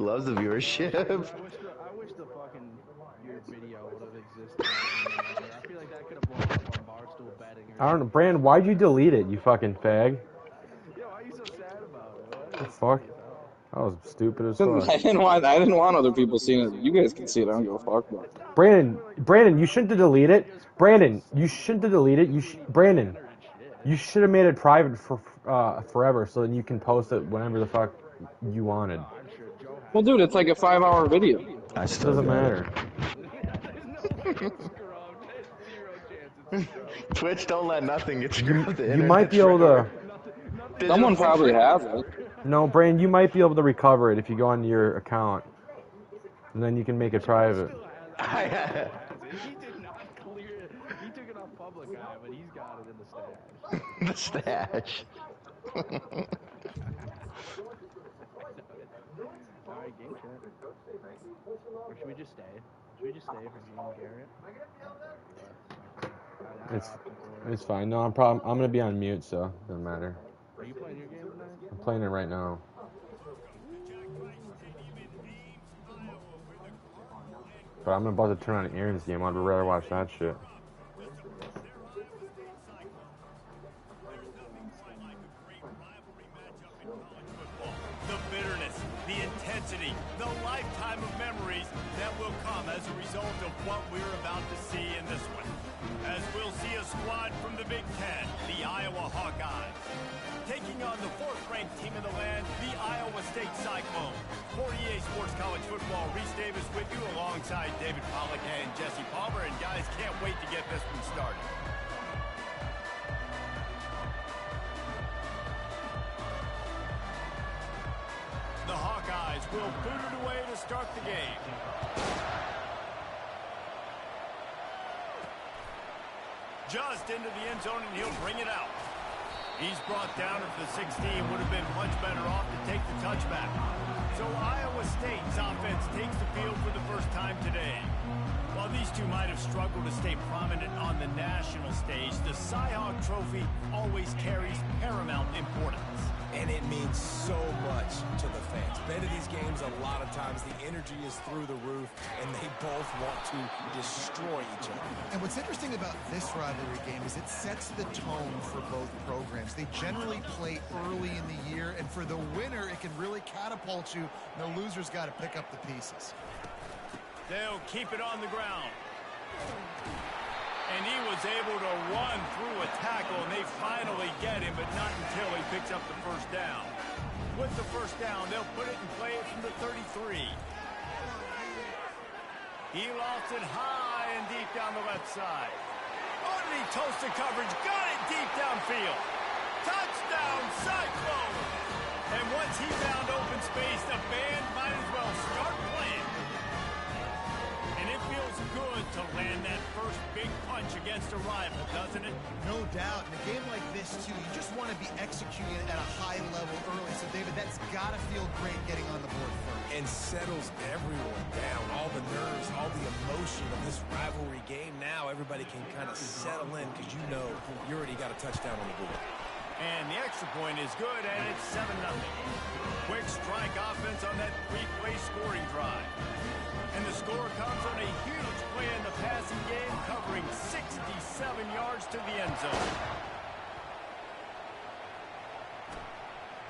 Loves the viewership. I wish the fucking your video would have existed. I feel like that could have blown up on Barstool betting. I don't know, Brandon. Why'd you delete it? You fucking fag. Yo, why are you so sad about it? What the fuck? That was stupid as fuck. I didn't want other people seeing it. You guys can see it. I don't give a fuck. But Brandon, you shouldn't have deleted it. Brandon, you shouldn't have deleted it. Brandon, you should have made it private for forever, so then you can post it whenever the fuck you wanted. Well, dude, it's like a 5-hour video. It doesn't matter. Twitch don't let nothing get screwed up the internet. You might be able to. Someone probably has it. No, Brandon, you might be able to recover it if you go onto your account, and then you can make it private. He did not clear it. He took it off public eye, but he's got it in the stash. The stash. Alright, game chat. Or should we just stay? Should we just stay for game Garrett? It's fine. No, I'm gonna be on mute, so it doesn't matter. Are you playing your game tonight? I'm playing it right now. But I'm about to turn on Aaron's game. I'd rather watch that shit. The bitterness, the intensity, the lifetime of memories that will come as a result of what we're about to see in this one. As we'll see a squad from the Big Ten, the Iowa Hawkeyes, taking on the 4th-ranked team in the land, the Iowa State Cyclones. For EA Sports College Football, Reese Davis with you alongside David Pollack and Jesse Palmer. And guys, can't wait to get this one started. The Hawkeyes will boot it away to start the game. Just into the end zone, and he'll bring it out. He's brought down at the 16. Would have been much better off to take the touchback. So Iowa State's offense takes the field for the first time today. While these two might have struggled to stay prominent on the national stage, the Cy-Hawk Trophy always carries paramount importance. And it means so much to the fans. Bet of these games, a lot of times the energy is through the roof, and they both want to destroy each other. And what's interesting about this rivalry game is it sets the tone for both programs. They generally play early in the year, and for the winner, it can really catapult you. The loser's got to pick up the pieces. They'll keep it on the ground. And he was able to run through a tackle, and they finally get him, but not until he picks up the first down. With the first down, they'll put it and play it from the 33. He lost it high and deep down the left side. Underneath toasted coverage, got it deep downfield. Touchdown, Cyclone! And once he found open space, the band might as well start playing. And it feels good to land that first big punch against a rival, doesn't it? No doubt. In a game like this, too, you just want to be executing at a high level early. So, David, that's got to feel great getting on the board first. And settles everyone down. All the nerves, all the emotion of this rivalry game. Now everybody can kind of settle in because you know you already got a touchdown on the board. And the extra point is good, and it's 7-0. Quick strike offense on that 3-play scoring drive. And the score comes on a huge play in the passing game, covering 67 yards to the end zone.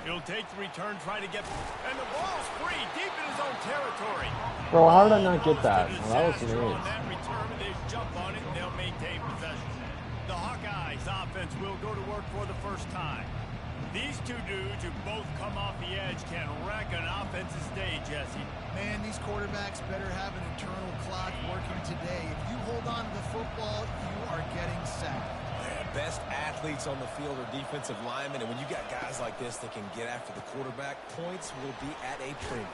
He'll take the return, try to get... And the ball's free, deep in his own territory. Bro, how did I not get that? Well, that was On nice. that return, they jump on it, and they'll maintain possession. The Hawkeyes offense will go to work for the first time. These two dudes who both come off the edge can wreck an offense's day, Jesse. Man, these quarterbacks better have an internal clock working today. If you hold on to the football, you are getting sacked. Best athletes on the field are defensive linemen, and when you got guys like this that can get after the quarterback, points will be at a premium.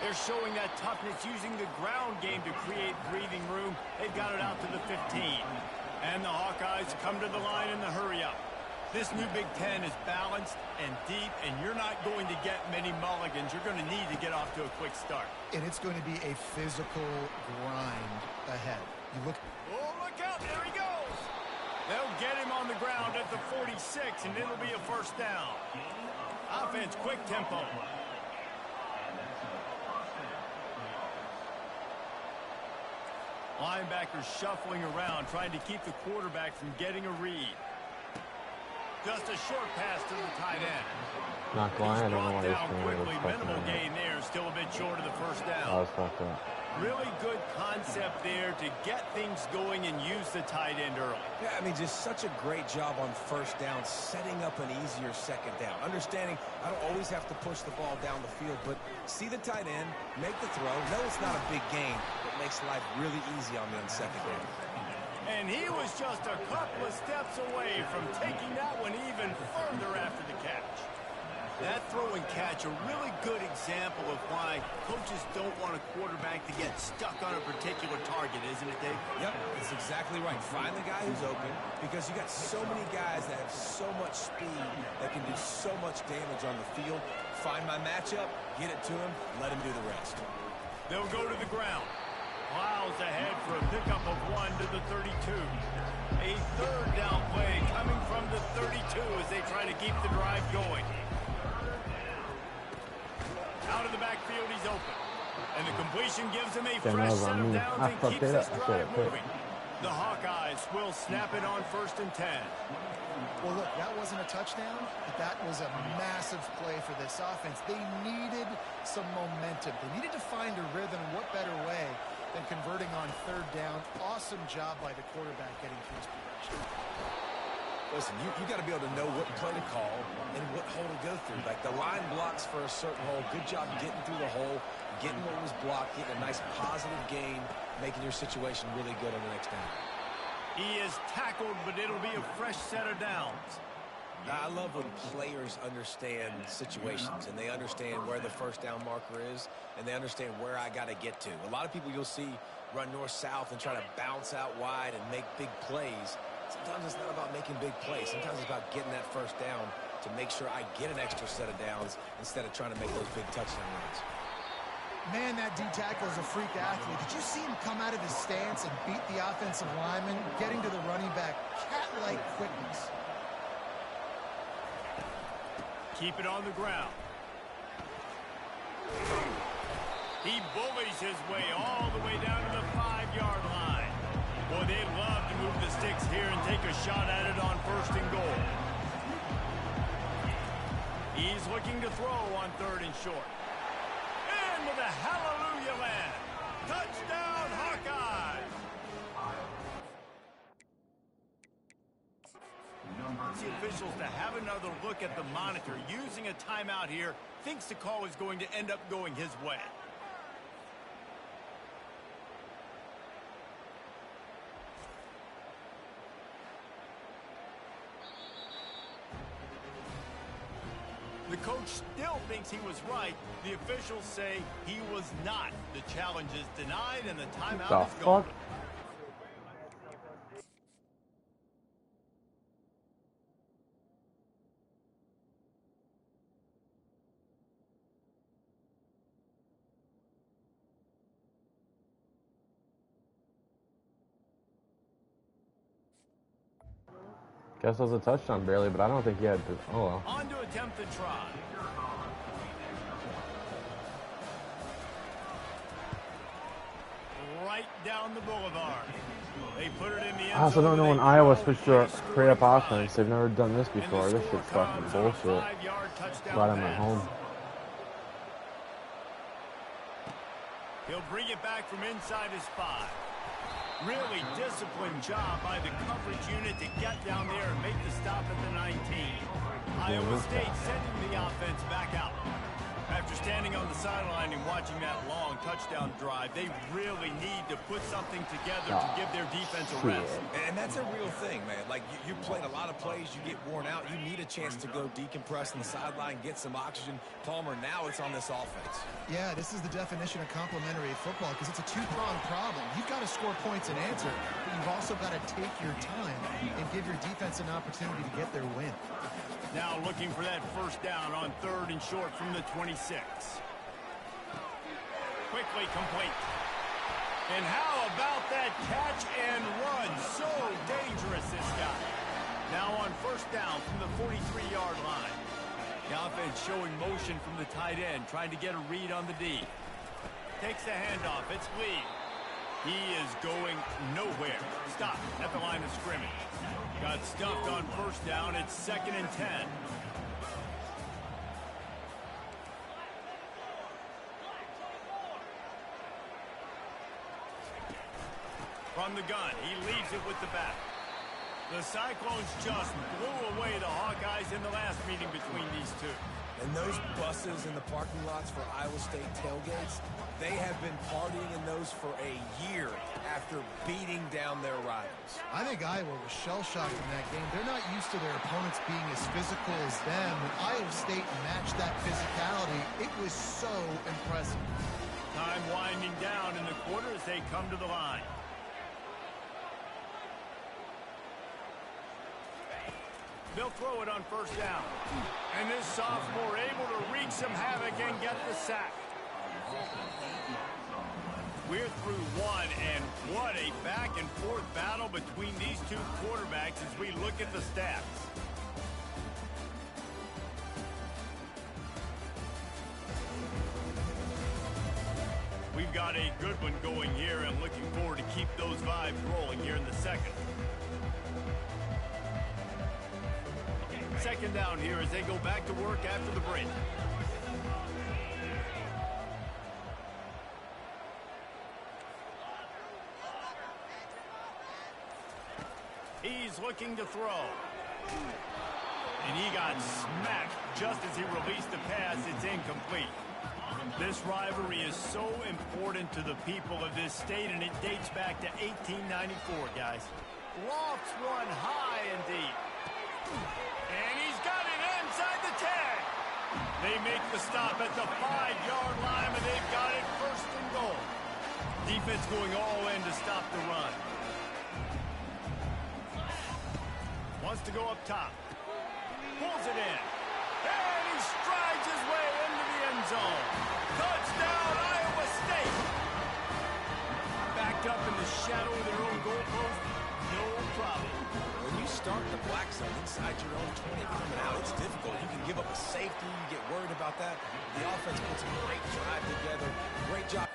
They're showing that toughness using the ground game to create breathing room. They've got it out to the 15. And the Hawkeyes come to the line in the hurry-up. This new Big Ten is balanced and deep, and you're not going to get many mulligans. You're going to need to get off to a quick start. And it's going to be a physical grind ahead. You look... Oh, look out. There he goes. They'll get him on the ground at the 46, and it'll be a first down. Offense, quick tempo. Linebackers shuffling around, trying to keep the quarterback from getting a read. Just a short pass to the tight end. Not going. I don't know Brought why he's down doing quickly. it. Minimal gain there. Still a bit short of the first That down. was fucked up. Really good concept there to get things going and use the tight end early. Yeah, I mean, just such a great job on first down, setting up an easier second down. Understanding I don't always have to push the ball down the field, but see the tight end, make the throw. No, it's not a big gain, but makes life really easy on me on second down. And he was just a couple of steps away from taking that one even further after the catch. That throw and catch, a really good example of why coaches don't want a quarterback to get stuck on a particular target, isn't it, Dave? Yep, that's exactly right. Find the guy who's open, because you got so many guys that have so much speed that can do so much damage on the field. Find my matchup, get it to him, let him do the rest. They'll go to the ground. Plows ahead for a pickup of 1 to the 32. A third down play coming from the 32 as they try to keep the drive going. Out of the backfield, he's open. And the completion gives him a fresh set of downs and keeps this drive moving. The Hawkeyes will snap it on 1st and 10. Well, look, that wasn't a touchdown, but that was a massive play for this offense. They needed some momentum. They needed to find a rhythm. What better way than converting on 3rd down? Awesome job by the quarterback getting through his progression. Listen, you got to be able to know what play to call and what hole to go through. Like the line blocks for a certain hole. Good job getting through the hole, getting what was blocked, getting a nice positive gain, making your situation really good on the next down. He is tackled, but it'll be a fresh set of downs. I love when players understand situations and they understand where the first down marker is and they understand where I got to get to. A lot of people you'll see run north-south and try to bounce out wide and make big plays. Sometimes it's not about making big plays. Sometimes it's about getting that first down to make sure I get an extra set of downs instead of trying to make those big touchdown runs. Man, that D-tackle is a freak athlete. Did you see him come out of his stance and beat the offensive lineman, getting to the running back? Cat-like quickness. Keep it on the ground. He bullies his way all the way down to the 5-yard line. Boy, they'd love to move the sticks here and take a shot at it on 1st and goal. He's looking to throw on 3rd and short. Into the hallelujah land. Touchdown, Hawkeyes! The officials to have another look at the monitor. Using a timeout here, thinks the call is going to end up going his way. The coach still thinks he was right. The officials say he was not. The challenge is denied and the timeout is gone. Guess it was a touchdown barely, but I don't think he had to. Oh well. On to attempt the try. Right down the boulevard. They put it in the end zone. I also don't know when Iowa switched to a straight up offense. They've never done this before. This shit's fucking bullshit. Glad I'm at home. He'll bring it back from inside his 5. Really disciplined job by the coverage unit to get down there and make the stop at the 19. Iowa State sending the offense back out. After standing on the sideline and watching that long touchdown drive, they really need to put something together to give their defense a rest. And that's a real thing, man. Like, you played a lot of plays, you get worn out, you need a chance to go decompress on the sideline, get some oxygen. Palmer, now it's on this offense. Yeah, this is the definition of complementary football because it's a two-pronged problem. You've got to score points and answer, but you've also got to take your time and give your defense an opportunity to get their win. Now looking for that first down on 3rd and short from the 26. Quickly complete. And how about that catch and run? So dangerous, this guy. Now on 1st down from the 43-yard line. The offense showing motion from the tight end, trying to get a read on the D. Takes the handoff. It's Lee. He is going nowhere. Stop at the line of scrimmage. Got stuffed on first down. It's 2nd and 10. From the gun, he leaves it with the back. The Cyclones just blew away the Hawkeyes in the last meeting between these two. And those buses in the parking lots for Iowa State tailgates, they have been partying in those for a year after beating down their rivals. I think Iowa was shell-shocked in that game. They're not used to their opponents being as physical as them. When Iowa State matched that physicality, it was so impressive. Time winding down in the quarter as they come to the line. They'll throw it on first down. And this sophomore able to wreak some havoc and get the sack. We're through one, and what a back-and-forth battle between these two quarterbacks as we look at the stats. We've got a good one going here and looking forward to keep those vibes rolling here in the second. Second down here as they go back to work after the break. He's looking to throw. And he got smacked just as he released the pass. It's incomplete. This rivalry is so important to the people of this state, and it dates back to 1894, guys. Lofts one high and deep. And he's got it inside the 10. They make the stop at the 5-yard line, and they've got it 1st and goal. Defense going all in to stop the run. Wants to go up top. Pulls it in. And he strides his way into the end zone. Touchdown, Iowa State. Backed up in the shadow of their own goalpost. No problem. When you start the black zone inside your own 20 coming out, it's difficult. You can give up a safety. You get worried about that. The offense puts a great drive together. Great job.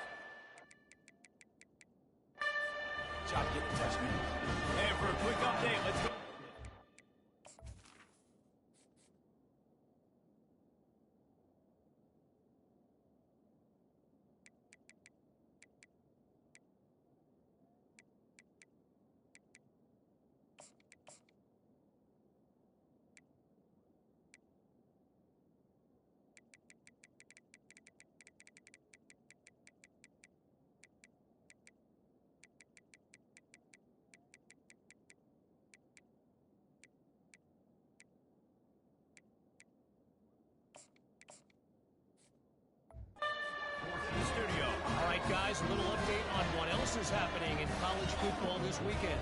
Getting a touchdown. And for a quick update, let's go. Studio. All right, guys, a little update on what else is happening in college football this weekend.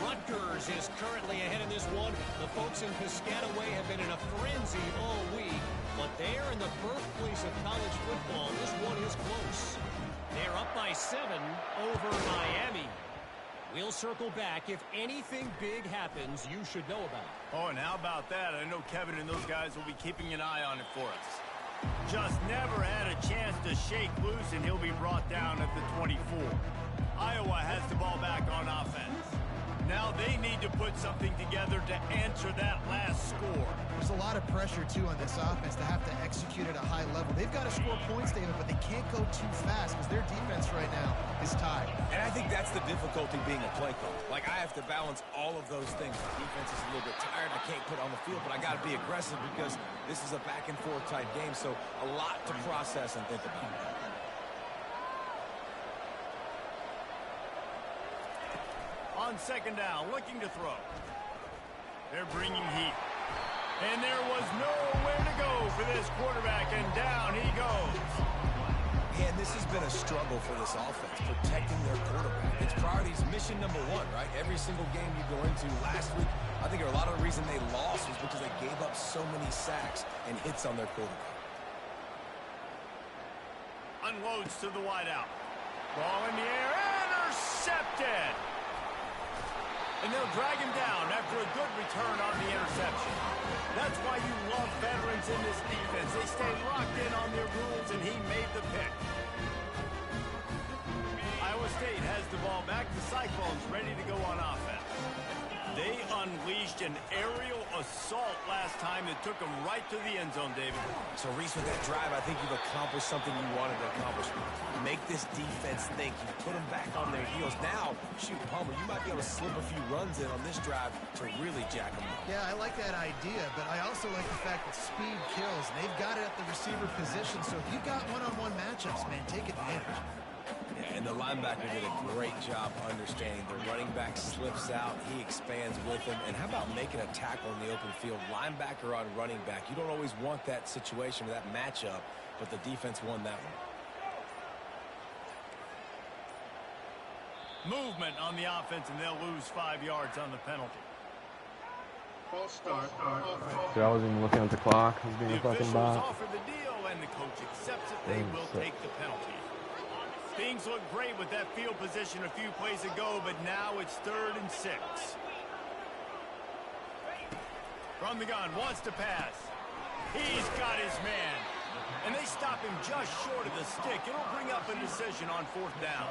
Rutgers is currently ahead in this one. The folks in Piscataway have been in a frenzy all week, but they're in the birthplace of college football. This one is close. They're up by 7 over Miami. We'll circle back. If anything big happens, you should know about it. Oh, and how about that? I know Kevin and those guys will be keeping an eye on it for us. Just never had a chance to shake loose, and he'll be brought down at the 24. Iowa has the ball back on offense. Now they need to put something together to answer that last score. There's a lot of pressure, too, on this offense to have to execute at a high level. They've got to score points, David, but they can't go too fast because their defense right now is tied. And I think that's the difficulty being a play caller. Like, I have to balance all of those things. The defense is a little bit tired. I can't put on the field, but I got to be aggressive because this is a back-and-forth type game, so a lot to process and think about. On second down, looking to throw. They're bringing heat. And there was nowhere to go for this quarterback, and down he goes. And this has been a struggle for this offense, protecting their quarterback. It's priorities mission number 1, right? Every single game you go into last week, I think a lot of the reason they lost was because they gave up so many sacks and hits on their quarterback. Unloads to the wideout. Ball in the air, intercepted. And they'll drag him down after a good return on the interception. That's why you love veterans in this defense. They stay locked in on their rules, and he made the pick. Iowa State the ball back. The Cyclones ready to go on offense. They unleashed an aerial assault last time that took them right to the end zone, David. So, Reese, with that drive, I think you've accomplished something you wanted to accomplish. Make this defense think. You put them back on their heels. Now, shoot, Palmer, you might be able to slip a few runs in on this drive to really jack them up. Yeah, I like that idea, but I also like the fact that speed kills. They've got it at the receiver position, so if you've got one-on-one matchups, man, take advantage. Yeah, and the linebacker did a great job understanding. The running back slips out, he expands with him. And how about making a tackle in the open field? Linebacker on running back. You don't always want that situation or that matchup, but the defense won that one. Movement on the offense, and they'll lose 5 yards on the penalty. Dude, I wasn't even looking at the clock. He's being The a fucking officials bot. offer the deal, and the coach accepts it. They will take the penalty. Things look great with that field position a few plays ago, but now it's 3rd and 6. From the gun, wants to pass. He's got his man. And they stop him just short of the stick. It'll bring up a decision on 4th down.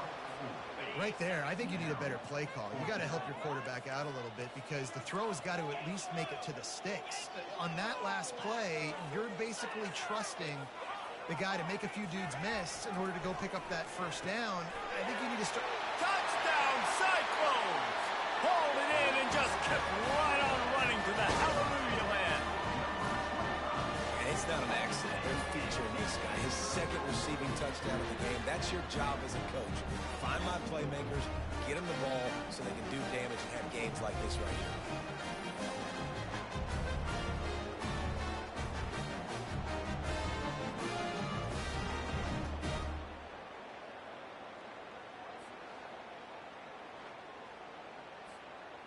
Right there, I think you need a better play call. You got to help your quarterback out a little bit because the throw has got to at least make it to the sticks. On that last play, you're basically trusting the guy to make a few dudes miss in order to go pick up that 1st down. I think you need to start. Touchdown, Cyclones! Hauled it in and just kept right on running to the hallelujah land. And it's not an accident. They're featuring this guy. His 2nd receiving touchdown of the game. That's your job as a coach. Find my playmakers, get them the ball so they can do damage and have games like this right here.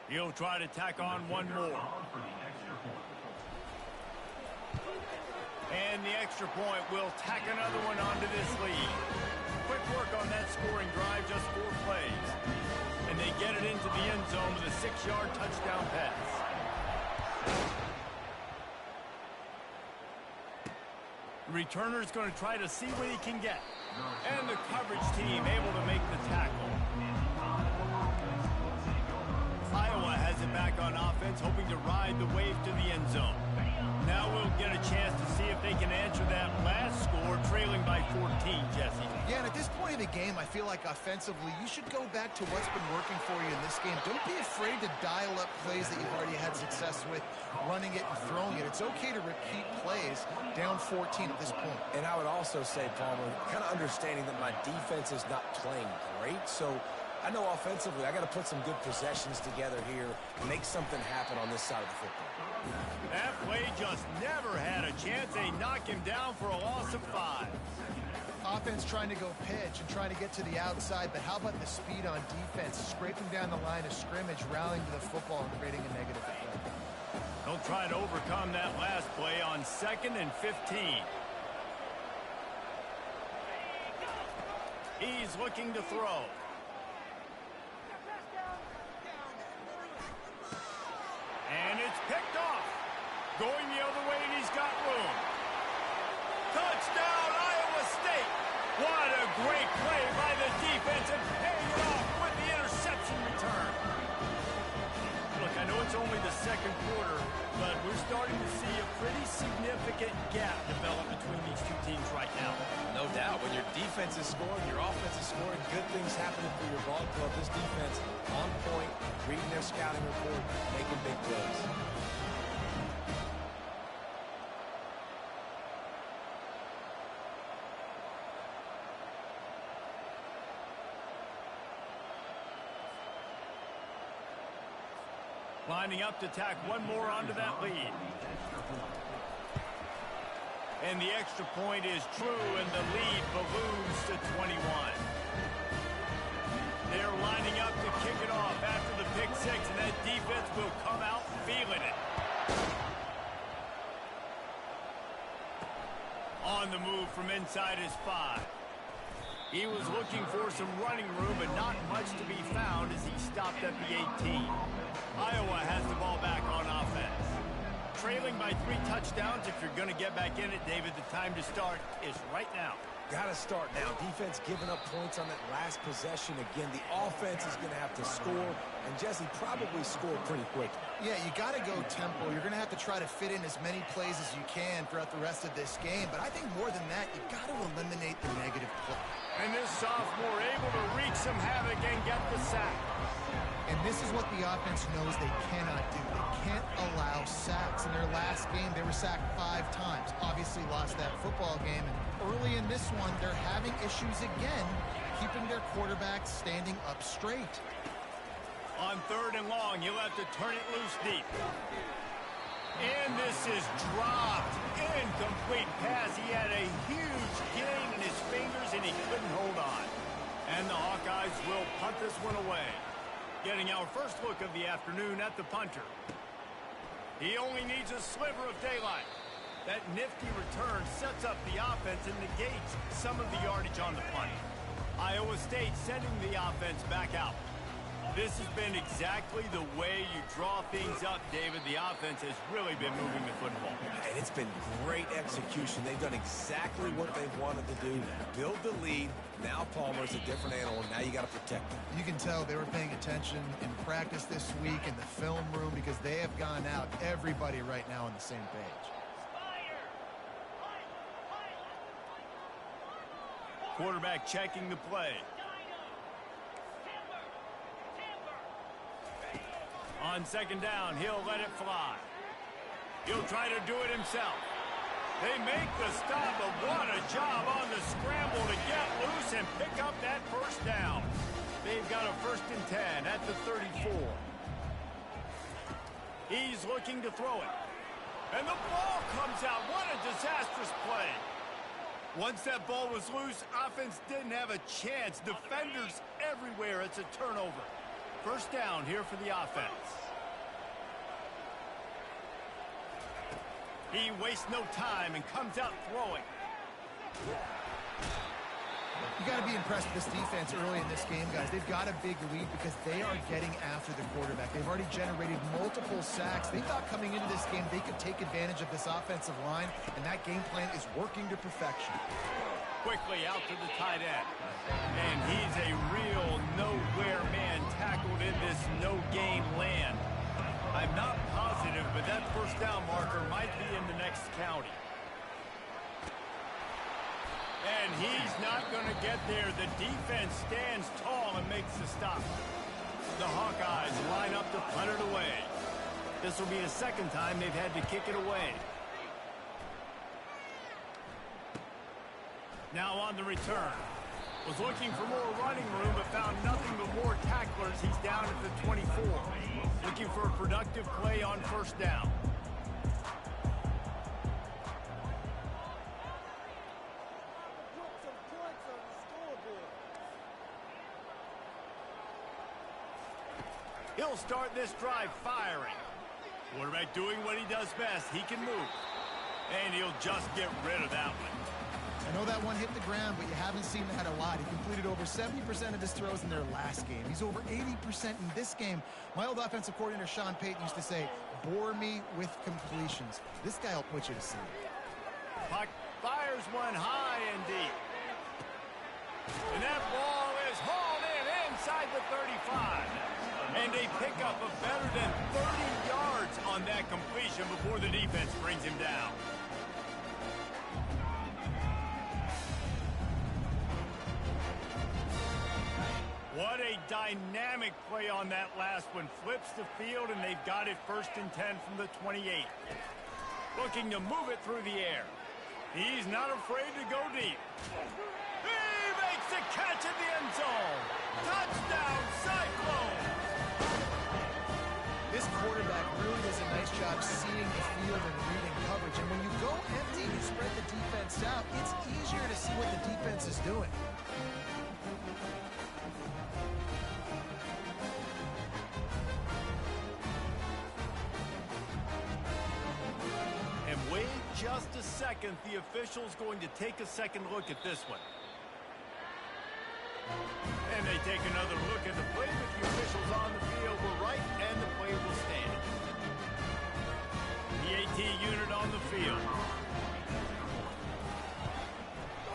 He'll try to tack on one more. And the extra point will tack another one onto this lead. Quick work on that scoring drive, just 4 plays. And they get it into the end zone with a 6-yard touchdown pass. The returner's going to try to see what he can get. And the coverage team able to make the tackle. Iowa has it back on offense, hoping to ride the wave to the end zone. Now we'll get a chance to see if they can answer that last score, trailing by 14, Jesse. Yeah, and at this point of the game, I feel like offensively, you should go back to what's been working for you in this game. Don't be afraid to dial up plays that you've already had success with, running it and throwing it. It's okay to repeat plays down 14 at this point. And I would also say, Palmer, kind of understanding that my defense is not playing great, so I know offensively I got to put some good possessions together here and make something happen on this side of the football. That play just never had a chance. They knock him down for a loss of 5. Offense trying to go pitch and trying to get to the outside, but how about the speed on defense, scraping down the line of scrimmage, rallying to the football and creating a negative effect. They'll try to overcome that last play on 2nd and 15. He's looking to throw. And it's picked off. Going the other way, and he's got room. Touchdown, Iowa State. What a great play by the defense and paying it off with the interception return. Look, I know it's only the 2nd quarter, but we're starting to see a pretty significant gap develop between these two teams right now. No doubt. When your defense is scoring, your offense is scoring, good things happening for your ball club. This defense on point, reading their scouting report, making big plays. Lining up to tack one more onto that lead. And the extra point is true, and the lead balloons to 21. They're lining up to kick it off after the pick 6, and that defense will come out feeling it. On the move from inside his 5. He was looking for some running room, but not much to be found as he stopped at the 18. Iowa has the ball back on offense. trailing by 3 touchdowns. If you're going to get back in it, David, the time to start is right now. Got to start now. Defense giving up points on that last possession. Again, the offense is going to have to score, and Jesse probably score pretty quick. Yeah, you got to go tempo. You're going to have to try to fit in as many plays as you can throughout the rest of this game. But I think more than that, you got to eliminate the negative play. And this sophomore able to wreak some havoc and get the sack. And this is what the offense knows they cannot do. They can't allow sacks. In their last game, they were sacked 5 times. Obviously lost that football game. And early in this one, they're having issues again, keeping their quarterback standing up straight. On 3rd and long, he'll have to turn it loose deep. And this is dropped. Incomplete pass. He had a huge gain in his fingers, and he couldn't hold on. And the Hawkeyes will punt this one away. Getting our first look of the afternoon at the punter. He only needs a sliver of daylight. That nifty return sets up the offense and negates some of the yardage on the punt. Iowa State sending the offense back out. This has been exactly the way you draw things up, David. The offense has really been moving the football. And it's been great execution. They've done exactly what they've wanted to do. Build the lead. Now Palmer's a different animal. Now you got to protect him. You can tell they were paying attention in practice this week in the film room because they have gone out, everybody right now on the same page. Quarterback checking the play. On 2nd down, he'll let it fly. He'll try to do it himself. They make the stop, but what a job on the scramble to get loose and pick up that 1st down. They've got a 1st and 10 at the 34. He's looking to throw it. And the ball comes out. What a disastrous play. Once that ball was loose, offense didn't have a chance. Defenders everywhere. It's a turnover. 1st down here for the offense. He wastes no time and comes out throwing. You got to be impressed with this defense early in this game, guys. They've got a big lead because they are getting after the quarterback. They've already generated multiple sacks. They thought coming into this game they could take advantage of this offensive line, and that game plan is working to perfection. Quickly out to the tight end. And he's a real nowhere man tackled in this no-gain land. I'm not positive, but that 1st down marker might be in the next county. And he's not going to get there. The defense stands tall and makes the stop. The Hawkeyes line up to punt it away. This will be the 2nd time they've had to kick it away. Now on the return. Was looking for more running room, but found nothing but more tacklers. He's down at the 24. Looking for a productive play on 1st down. He'll start this drive firing. Quarterback doing what he does best. He can move. And he'll just get rid of that one. I know that one hit the ground, but you haven't seen that a lot. He completed over 70% of his throws in their last game. He's over 80% in this game. My old offensive coordinator, Sean Payton, used to say, bore me with completions. This guy will put you to sleep. Puck fires one high and deep. And that ball is hauled in inside the 35. And a pickup of better than 30 yards on that completion before the defense brings him down. What a dynamic play on that last one. Flips the field, and they've got it 1st and 10 from the 28. Looking to move it through the air. He's not afraid to go deep. He makes the catch in the end zone. Touchdown, Cyclone! This quarterback really does a nice job seeing the field and reading coverage. And when you go empty and you spread the defense out, it's easier to see what the defense is doing. And wait just a second. The official's going to take a second look at this one. And they take another look at the play, but the officials on the field were right, and the play will stand. PAT unit on the field.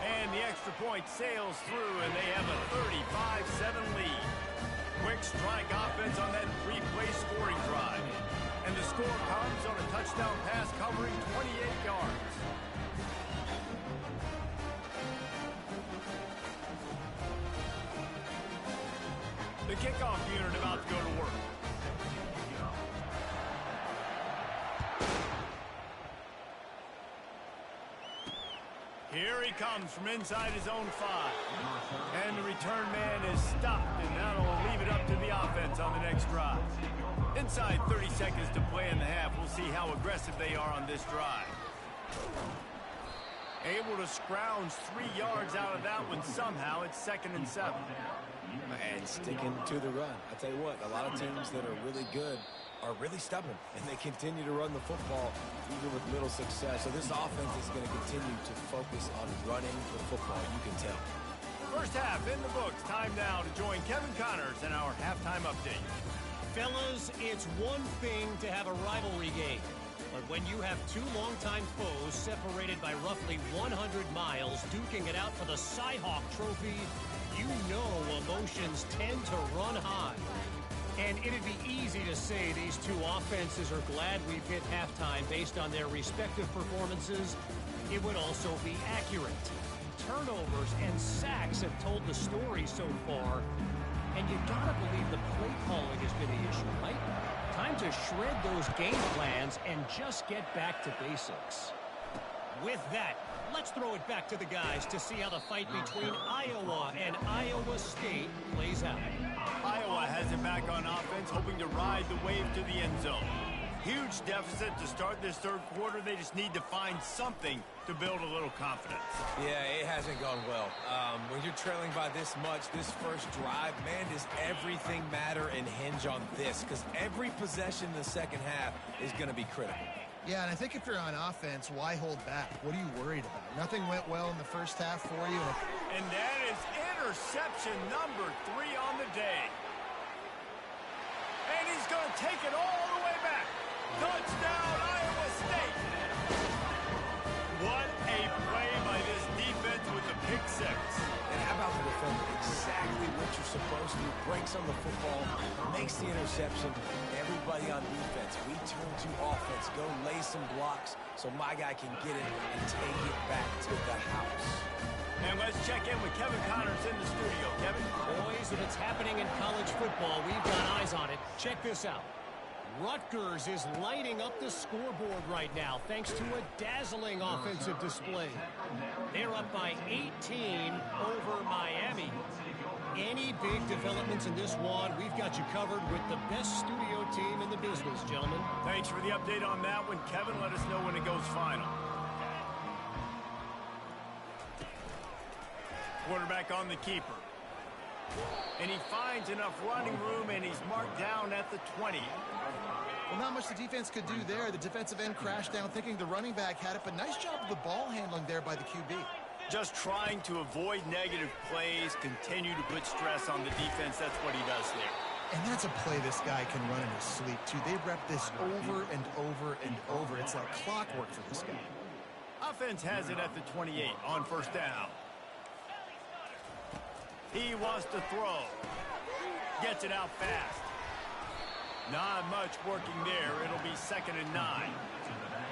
And the extra point sails through, and they have a 35-7 lead. Quick strike offense on that three-play scoring drive. And the score comes on a touchdown pass covering 28 yards. The kickoff unit about to go to work. Here he comes from inside his own 5. And the return man is stopped, and that'll leave it up to the offense on the next drive. Inside 30 seconds to play in the half. We'll see how aggressive they are on this drive. Able to scrounge 3 yards out of that one somehow. It's 2nd and 7. And sticking to the run. I tell you what, a lot of teams that are really good are really stubborn, and they continue to run the football even with little success. So this offense is going to continue to focus on running the football, you can tell. First half in the books. Time now to join Kevin Connors in our halftime update. Fellas, it's one thing to have a rivalry game, but when you have two longtime foes separated by roughly 100 miles duking it out for the Cy-Hawk Trophy, you know emotions tend to run high. And it'd be easy to say these two offenses are glad we've hit halftime based on their respective performances. It would also be accurate. Turnovers and sacks have told the story so far. And you gotta believe the play calling has been the issue, right? Time to shred those game plans and just get back to basics. With that, let's throw it back to the guys to see how the fight between Iowa and Iowa State plays out. Iowa has it back on offense, hoping to ride the wave to the end zone. Huge deficit to start this third quarter. They just need to find something to build a little confidence. Yeah, it hasn't gone well. When you're trailing by this much, this first drive, man, does everything matter and hinge on this? Because every possession in the second half is going to be critical. Yeah, and I think if you're on offense, why hold back? What are you worried about? Nothing went well in the first half for you. And that is interception number 3 on the day. And he's going to take it all the way back. Touchdown, Iowa State. What a play by this defense with the pick 6. And how about the defender? Exactly what you're supposed to do. Breaks on the football, makes the interception. Everybody on defense, we turn to offense. Go lay some blocks so my guy can get it and take it back to the house. And let's check in with Kevin Connors in the studio. Kevin? Boys, if it's happening in college football, we've got eyes on it. Check this out. Rutgers is lighting up the scoreboard right now thanks to a dazzling offensive display. They're up by 18 over Miami. Any big developments in this one, we've got you covered with the best studio team in the business, gentlemen. Thanks for the update on that one, Kevin. Let us know when it goes final. Quarterback on the keeper. And he finds enough running room, and he's marked down at the 20. Well, not much the defense could do there. The defensive end crashed down thinking the running back had it, but nice job of the ball handling there by the QB. Just trying to avoid negative plays, continue to put stress on the defense. That's what he does there. And that's a play this guy can run in his sleep, too. They rep this over and over and over. It's like clockwork for this guy. Offense has it at the 28 on first down. He wants to throw. Gets it out fast. Not much working there. It'll be 2nd and 9.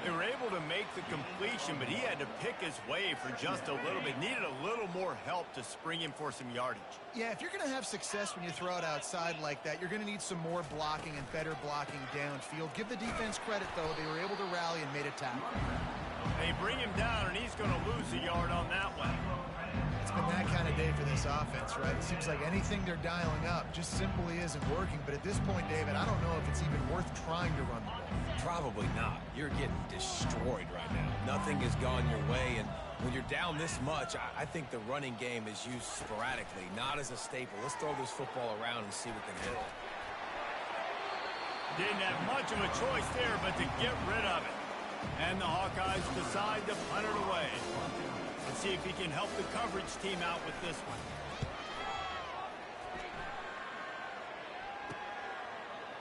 They were able to make the completion, but he had to pick his way for just a little bit. Needed a little more help to spring him for some yardage. Yeah, if you're going to have success when you throw it outside like that, you're going to need some more blocking and better blocking downfield. Give the defense credit, though. They were able to rally and made a tackle. They bring him down, and he's going to lose a yard on that one. It's been that kind of day for this offense, right? It seems like anything they're dialing up just simply isn't working. But at this point, David, I don't know if it's even worth trying to run the ball. Probably not. You're getting destroyed right now. Nothing has gone your way, and when you're down this much, I think the running game is used sporadically, not as a staple. Let's throw this football around and see what can hit. Didn't have much of a choice there, but to get rid of it. And the Hawkeyes decide to punt it away. Let's see if he can help the coverage team out with this one.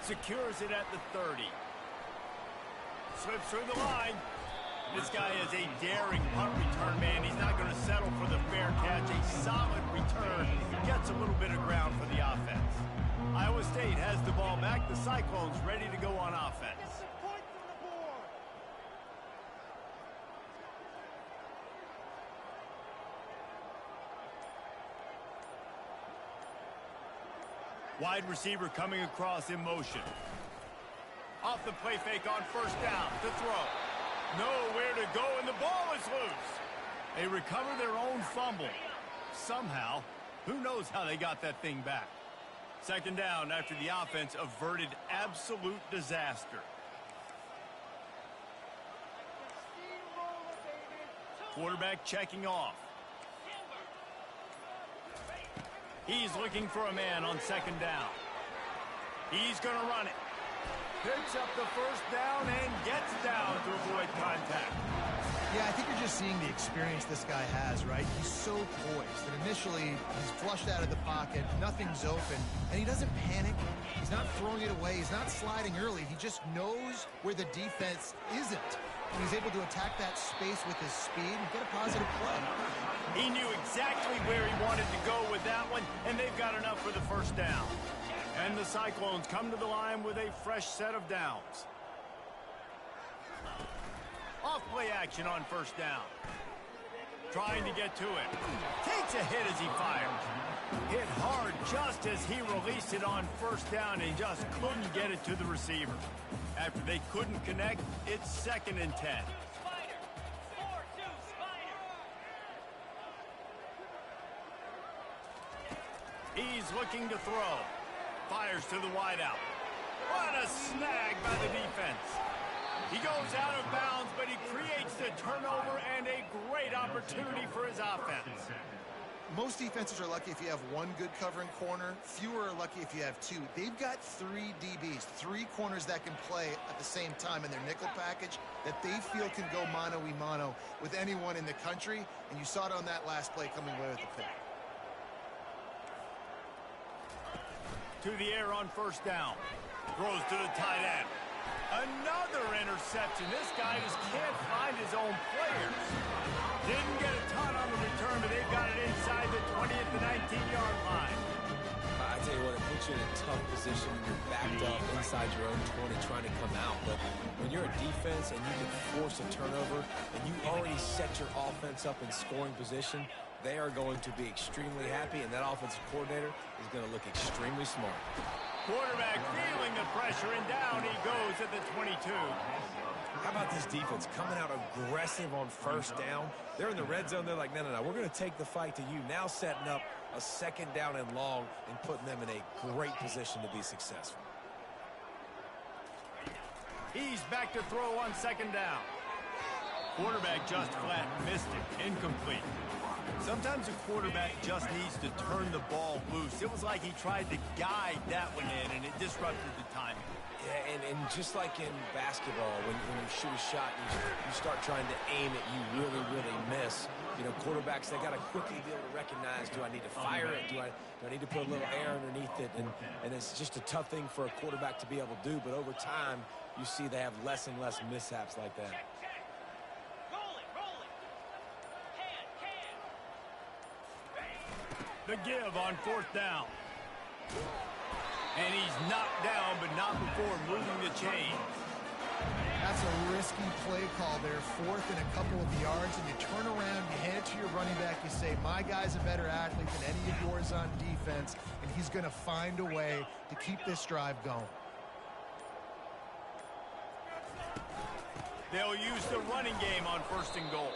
Secures it at the 30. Slips through the line. This guy is a daring punt return man. He's not going to settle for the fair catch. A solid return. Gets a little bit of ground for the offense. Iowa State has the ball back. The Cyclones ready to go on offense. Wide receiver coming across in motion. Off the play fake on first down to throw. Nowhere to go, and the ball is loose. They recover their own fumble. Somehow, who knows how they got that thing back. Second down after the offense averted absolute disaster. Quarterback checking off. He's looking for a man on second down. He's going to run it. Picks up the first down and gets down to avoid contact. Yeah, I think you're just seeing the experience this guy has, right? He's so poised that initially he's flushed out of the pocket, nothing's open, and he doesn't panic. He's not throwing it away. He's not sliding early. He just knows where the defense isn't. And he's able to attack that space with his speed and get a positive play. He knew exactly where he wanted to go with that one, and they've got enough for the first down. And the Cyclones come to the line with a fresh set of downs. Off play action on first down. Trying to get to it. Takes a hit as he fires. Hit hard just as he released it on first down and just couldn't get it to the receiver. After they couldn't connect, it's 2nd and 10. He's looking to throw. Fires to the wideout. What a snag by the defense. He goes out of bounds, but he creates the turnover and a great opportunity for his offense. Most defenses are lucky if you have one good covering corner. Fewer are lucky if you have two. They've got 3 DBs, 3 corners that can play at the same time in their nickel package that they feel can go mano-a-mano with anyone in the country. And you saw it on that last play coming away with the pick. To the air on first down. Throws to the tight end. Another interception. This guy just can't find his own players. Didn't get a ton on the return, but they've got it inside the 20 at the 19-yard line. I tell you what, it puts you in a tough position when you're backed up inside your own 20 trying to come out. But when you're a defense and you can force a turnover and you already set your offense up in scoring position, they are going to be extremely happy, and that offensive coordinator is going to look extremely smart. Quarterback feeling the pressure, and down he goes at the 22. How about this defense coming out aggressive on first down? They're in the red zone. They're like, no, we're going to take the fight to you. Now setting up a 2nd down and long and putting them in a great position to be successful. He's back to throw on 2nd down. Quarterback just flat missed it. Incomplete. Sometimes a quarterback just needs to turn the ball loose. It was like he tried to guide that one in, and it disrupted the timing. Yeah, and just like in basketball, when you shoot a shot and you start trying to aim it, you really, really miss. You know, quarterbacks, they got to quickly be able to recognize, do I need to fire it? Do I need to put a little air underneath it? And it's just a tough thing for a quarterback to be able to do. But over time, you see they have less and less mishaps like that. The give on 4th down. And he's knocked down, but not before moving the chain. That's a risky play call there, 4th and a couple of yards, and you turn around, you hand it to your running back, you say, my guy's a better athlete than any of yours on defense, and he's going to find a way to keep this drive going. They'll use the running game on 1st and goal.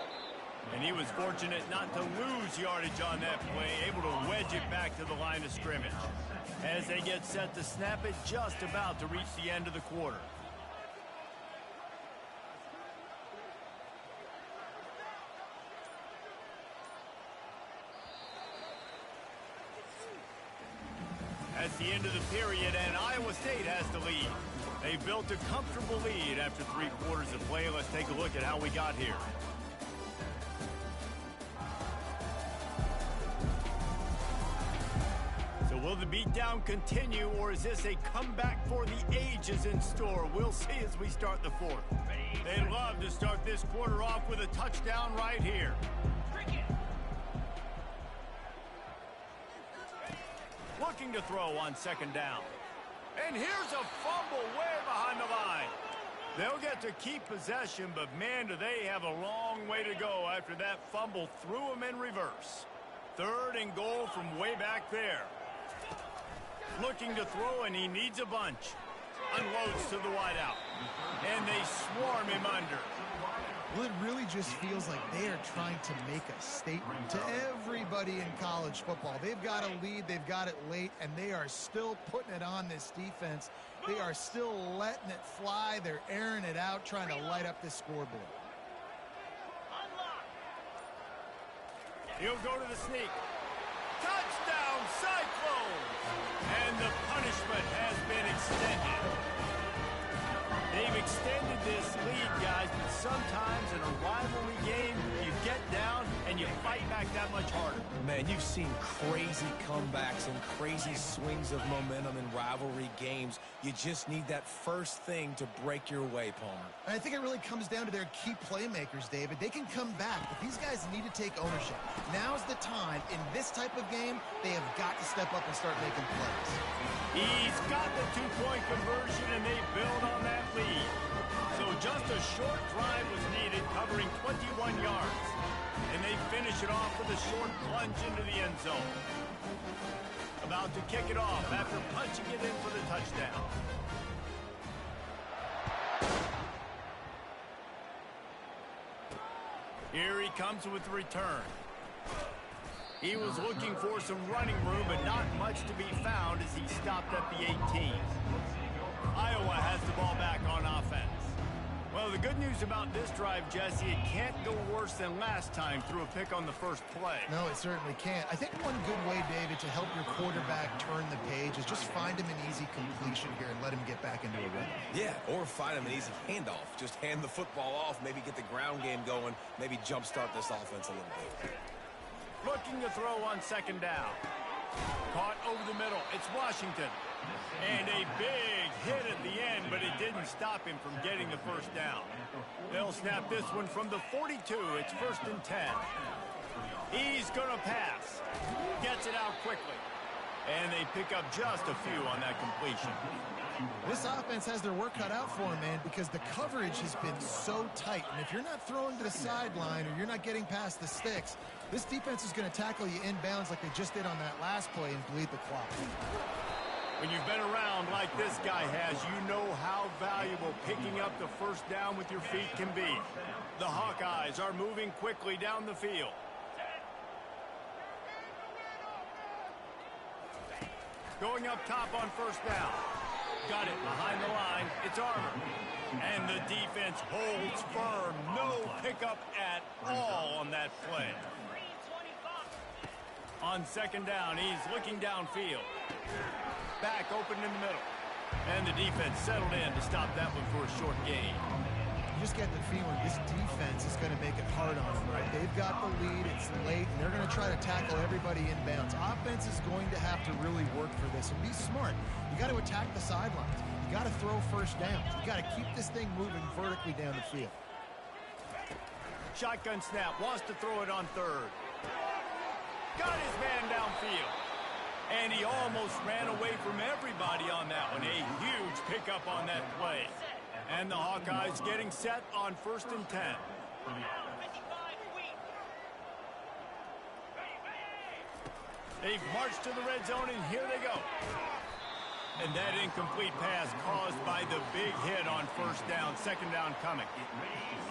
And he was fortunate not to lose yardage on that play, able to wedge it back to the line of scrimmage. As they get set to snap it, just about to reach the end of the quarter. That's the end of the period, and Iowa State has the lead. They built a comfortable lead after 3 quarters of play. Let's take a look at how we got here. So we'll Will the beatdown continue, or is this a comeback for the ages in store? We'll see as we start the fourth. They'd love to start this quarter off with a touchdown right here. Looking to throw on second down. And here's a fumble way behind the line. They'll get to keep possession, but man, do they have a long way to go after that fumble threw them in reverse. 3rd and goal from way back there. Looking to throw, and he needs a bunch. Unloads to the wideout. And they swarm him under. Well, it really just feels like they are trying to make a statement to everybody in college football. They've got a lead, they've got it late, and they are still putting it on this defense. They are still letting it fly. They're airing it out, trying to light up this scoreboard. He'll go to the sneak. Touchdown, Cyclones! And the punishment has been extended. They've extended this lead, guys, but sometimes in a rivalry game, you get down and you fight back that much harder. Man, you've seen crazy comebacks and crazy swings of momentum in rivalry games. You just need that first thing to break your way, Palmer. And I think it really comes down to their key playmakers, David. They can come back, but these guys need to take ownership. Now's the time. In this type of game, they have got to step up and start making plays. He's got the two-point conversion, and they build on that lead. So just a short drive was needed, covering 21 yards. And they finish it off with a short plunge into the end zone. About to kick it off after punching it in for the touchdown. Here he comes with the return. He was looking for some running room, but not much to be found as he stopped at the 18. Iowa has the ball back on offense. Well, the good news about this drive, Jesse, it can't go worse than last time through a pick on the first play. No, it certainly can't. I think one good way, David, to help your quarterback turn the page is just find him an easy completion here and let him get back into a rhythm. Yeah, or find him an easy handoff. Just hand the football off, maybe get the ground game going, maybe jumpstart this offense a little bit. Looking to throw on second down. Caught over the middle. It's Washington. And a big hit at the end, but it didn't stop him from getting the first down. They'll snap this one from the 42. It's 1st and 10. He's going to pass. Gets it out quickly. And they pick up just a few on that completion. This offense has their work cut out for them, man, because the coverage has been so tight. And if you're not throwing to the sideline or you're not getting past the sticks, this defense is going to tackle you inbounds like they just did on that last play and bleed the clock. When you've been around like this guy has, you know how valuable picking up the first down with your feet can be. The Hawkeyes are moving quickly down the field. Going up top on first down. Got it behind the line. It's Armour. And the defense holds firm. No pickup at all on that play. On second down, he's looking downfield. Back open in the middle. And the defense settled in to stop that one for a short gain. You just get the feeling this defense is going to make it hard on them, right? They've got the lead, it's late, and they're going to try to tackle everybody inbounds. Offense is going to have to really work for this and be smart. You got to attack the sidelines. You got to throw first downs. You got to keep this thing moving vertically down the field. Shotgun snap, wants to throw it on third. Got his man downfield. And he almost ran away from everybody on that one. A huge pickup on that play. And the Hawkeyes getting set on 1st and 10. They've marched to the red zone, and here they go. And that incomplete pass caused by the big hit on first down. Second down coming.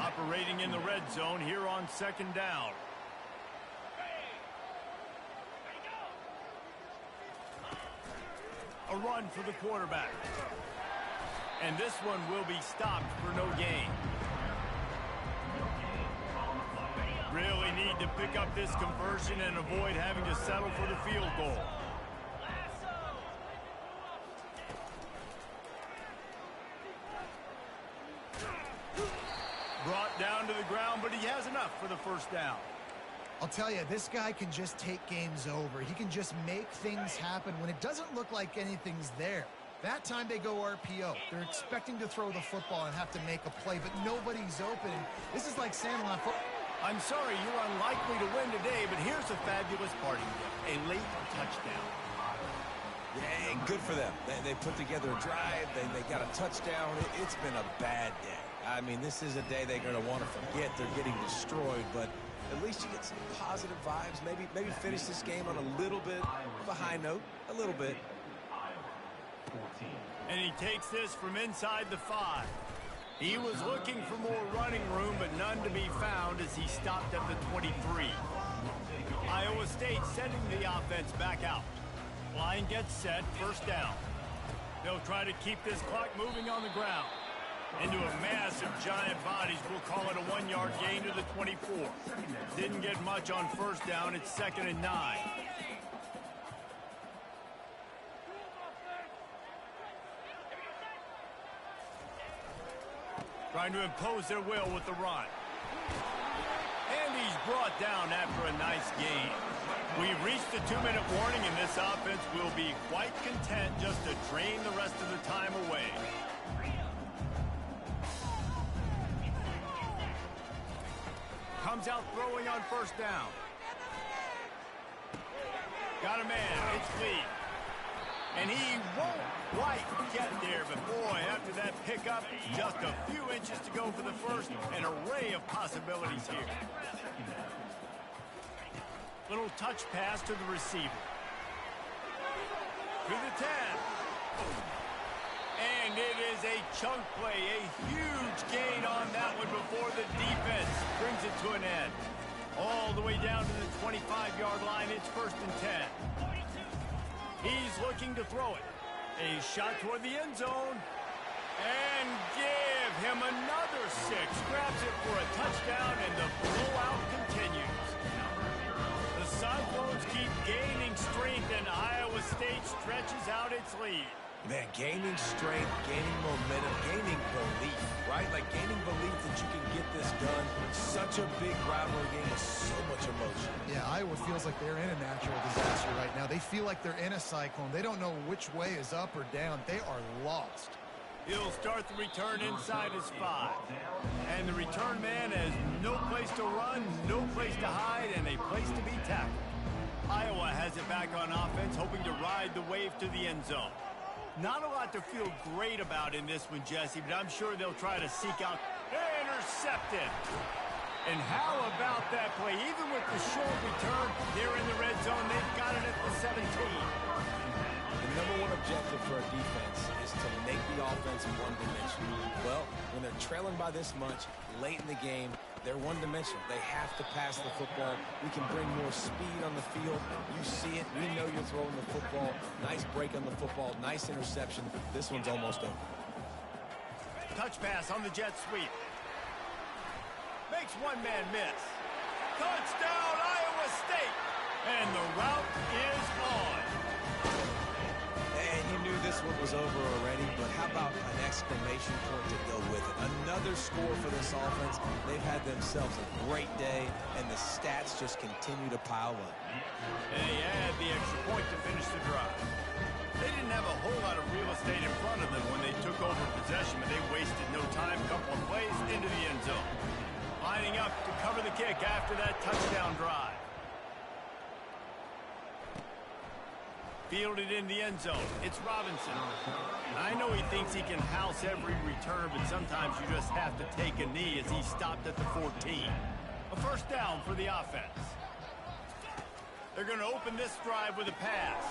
Operating in the red zone here on second down. A run for the quarterback. And this one will be stopped for no gain. Really need to pick up this conversion and avoid having to settle for the field goal. Brought down to the ground, but he has enough for the first down. I'll tell you, this guy can just take games over. He can just make things happen when it doesn't look like anything's there. That time they go RPO. They're expecting to throw the football and have to make a play, but nobody's open. This is like Sandlot football. I'm sorry you're unlikely to win today, but here's a fabulous parting gift. A late touchdown. Yeah, good for them. They put together a drive. They got a touchdown. It's been a bad day. I mean, this is a day they're going to want to forget. They're getting destroyed, but at least you get some positive vibes. Maybe finish this game on a little bit of a high note. A little bit. And he takes this from inside the 5. He was looking for more running room, but none to be found as he stopped at the 23. Iowa State sending the offense back out. Line gets set, first down. They'll try to keep this clock moving on the ground. Into a mass of giant bodies, we'll call it a 1-yard gain to the 24. Didn't get much on first down, it's 2nd and 9. Trying to impose their will with the run. And he's brought down after a nice gain. We've reached the 2-minute warning, and this offense will be quite content just to drain the rest of the time away. Comes out throwing on first down. Got a man, it's Lee. And he won't quite get there, but boy, after that pickup, just a few inches to go for the first. An array of possibilities here. Little touch pass to the receiver. To the 10. And it is a chunk play, a huge gain on that one before the defense brings it to an end. All the way down to the 25-yard line, it's 1st and 10. He's looking to throw it. A shot toward the end zone. And give him another 6. Grabs it for a touchdown, and the blowout continues. The Cyclones keep gaining strength, and Iowa State stretches out its lead. Man, gaining strength, gaining momentum, gaining belief, right? Like gaining belief that you can get this done. Such a big rivalry game with so much emotion. Yeah, Iowa feels like they're in a natural disaster right now. They feel like they're in a cyclone. They don't know which way is up or down. They are lost. He'll start the return inside his 5. And the return man has no place to run, no place to hide, and a place to be tackled. Iowa has it back on offense, hoping to ride the wave to the end zone. Not a lot to feel great about in this one, Jesse, but I'm sure they'll try to seek out. Intercepted. And how about that play? Even with the short return, they're in the red zone. They've got it at the 17. The #1 objective for a defense is to make the offense one-dimensional. Well, when they're trailing by this much, late in the game, they're one-dimensional. They have to pass the football. We can bring more speed on the field. You see it. We know you're throwing the football. Nice break on the football. Nice interception. This one's almost over. Touch pass on the jet sweep. Makes one man miss. Touchdown, Iowa State. And the route is on. And you knew this one was over already, but how about an exclamation point to go with it? Another score for this offense. They've had themselves a great day, and the stats just continue to pile up. And they add the extra point to finish the drive. They didn't have a whole lot of real estate in front of them when they took over possession, but they wasted no time. Couple of plays into the end zone. Lining up to cover the kick after that touchdown drive. Fielded in the end zone. It's Robinson. And I know he thinks he can house every return, but sometimes you just have to take a knee as he stopped at the 14. A first down for the offense. They're going to open this drive with a pass.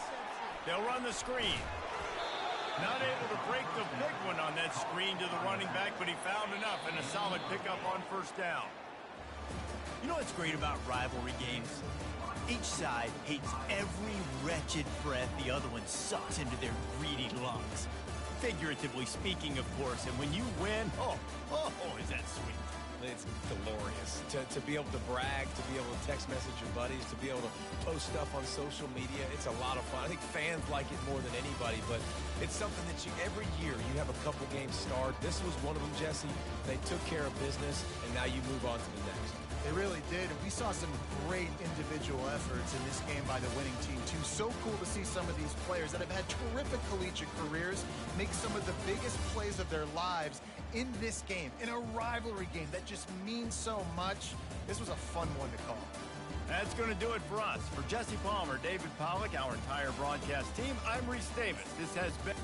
They'll run the screen. Not able to break the big one on that screen to the running back, but he found enough and a solid pickup on first down. You know what's great about rivalry games? Each side hates every wretched breath the other one sucks into their greedy lungs. Figuratively speaking, of course, and when you win, oh, is that sweet. It's glorious. To be able to brag, to be able to text message your buddies, to be able to post stuff on social media, it's a lot of fun. I think fans like it more than anybody, but it's something that every year you have a couple games start. This was one of them, Jesse. They took care of business, and now you move on to the next. They really did. And we saw some great individual efforts in this game by the winning team, too. So cool to see some of these players that have had terrific collegiate careers make some of the biggest plays of their lives in this game, in a rivalry game that just means so much. This was a fun one to call. That's going to do it for us. For Jesse Palmer, David Pollack, our entire broadcast team, I'm Reese Davis. This has been...